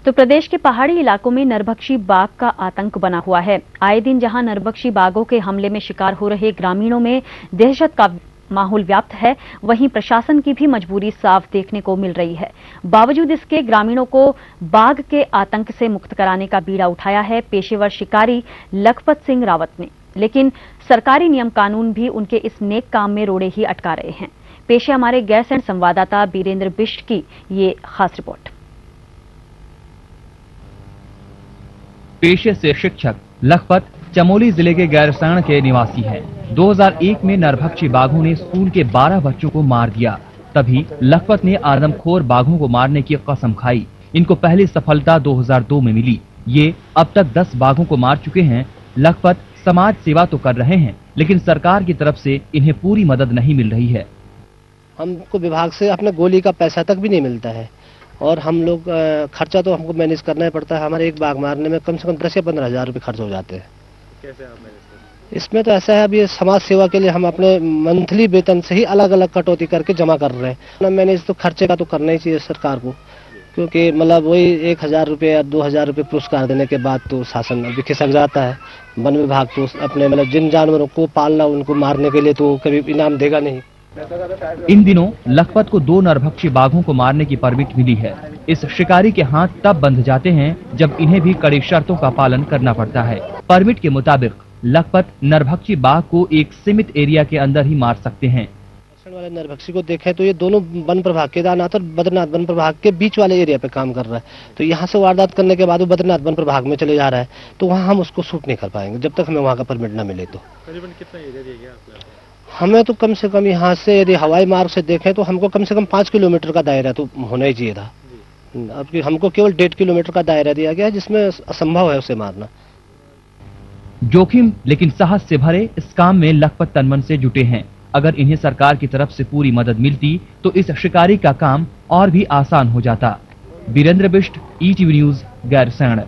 तो प्रदेश के पहाड़ी इलाकों में नरभक्षी बाघ का आतंक बना हुआ है। आए दिन जहां नरभक्षी बाघों के हमले में शिकार हो रहे ग्रामीणों में दहशत का माहौल व्याप्त है, वहीं प्रशासन की भी मजबूरी साफ देखने को मिल रही है। बावजूद इसके ग्रामीणों को बाघ के आतंक से मुक्त कराने का बीड़ा उठाया है पेशेवर शिकारी लखपत सिंह रावत ने, लेकिन सरकारी नियम कानून भी उनके इस नेक काम में रोड़े ही अटका रहे हैं। पेश है हमारे गैरसैंण संवाददाता बीरेंद्र बिष्ट की ये खास रिपोर्ट। पेशे से शिक्षक लखपत चमोली जिले के गैरसैंण के निवासी हैं। 2001 में नरभक्षी बाघों ने स्कूल के 12 बच्चों को मार दिया। तभी लखपत ने आदमखोर बाघों को मारने की कसम खाई। इनको पहली सफलता 2002 में मिली। ये अब तक 10 बाघों को मार चुके हैं। लखपत समाज सेवा तो कर रहे हैं, लेकिन सरकार की तरफ से इन्हें पूरी मदद नहीं मिल रही है। हमको विभाग से अपने गोली का पैसा तक भी नहीं मिलता है और हम लोग खर्चा तो हमको मैनेज करना ही पड़ता है। हमारे एक बाघ मारने में कम से कम 10 या 15 हज़ार रुपये खर्च हो जाते हैं। कैसे आप मैनेज करते हैं? इसमें तो ऐसा है, अभी समाज सेवा के लिए हम अपने मंथली वेतन से ही अलग अलग कटौती करके जमा कर रहे हैं। मैनेज तो खर्चे का तो करना ही चाहिए सरकार को, क्योंकि मतलब वही 1,000 रुपये या 2,000 रुपये पुरस्कार देने के बाद तो शासन भी खिसक जाता है। वन विभाग तो अपने मतलब जिन जानवरों को पालना, उनको मारने के लिए तो कभी इनाम देगा नहीं। इन दिनों लखपत को 2 नरभक्षी बाघों को मारने की परमिट मिली है। इस शिकारी के हाथ तब बंध जाते हैं जब इन्हें भी कड़ी शर्तों का पालन करना पड़ता है। परमिट के मुताबिक लखपत नरभक्षी बाघ को एक सीमित एरिया के अंदर ही मार सकते हैं। वाले नरभक्षी को देखें तो ये दोनों वन प्रभाग, केदारनाथ और बद्रीनाथ वन प्रभाग के बीच वाले एरिया पे काम कर रहा है। तो यहाँ से वारदात करने के बाद वो बद्रीनाथ वन प्रभाग में चले जा रहा है, तो वहाँ हम उसको शूट नहीं कर पाएंगे जब तक हमें वहाँ का परमिट न मिले। तो करीबन कितना एरिया दिया गया आपको? हमें तो कम से कम यहाँ से यदि हवाई मार्ग से देखें तो हमको कम से कम 5 किलोमीटर का दायरा तो होना ही चाहिए था। अब हमको केवल 1.5 किलोमीटर का दायरा दिया गया है, जिसमें असंभव है उसे मारना। जोखिम लेकिन साहस से भरे इस काम में लखपत तनमन से जुटे हैं। अगर इन्हें सरकार की तरफ से पूरी मदद मिलती तो इस शिकारी का काम और भी आसान हो जाता। Birendra Bisht, ETV news, Gairsain.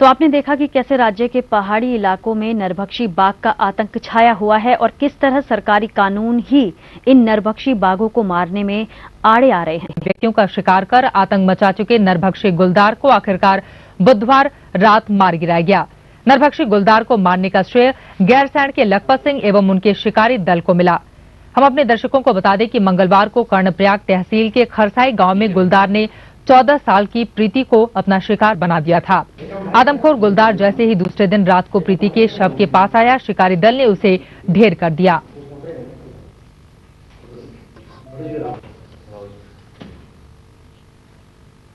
तो आपने देखा कि कैसे राज्य के पहाड़ी इलाकों में नरभक्षी बाघ का आतंक छाया हुआ है और किस तरह सरकारी कानून ही इन नरभक्षी बाघों को मारने में आड़े आ रहे हैं। व्यक्तियों का शिकार कर आतंक मचा चुके नरभक्षी गुलदार को आखिरकार बुधवार रात मार गिराया गया। नरभक्षी गुलदार को मारने का श्रेय गैरसैंण के लखपत सिंह एवं उनके शिकारी दल को मिला। हम अपने दर्शकों को बता दें कि मंगलवार को कर्णप्रयाग तहसील के खरसाई गांव में गुलदार ने 14 साल की प्रीति को अपना शिकार बना दिया था। आदमखोर गुलदार जैसे ही दूसरे दिन रात को प्रीति के शव के पास आया, शिकारी दल ने उसे ढेर कर दिया।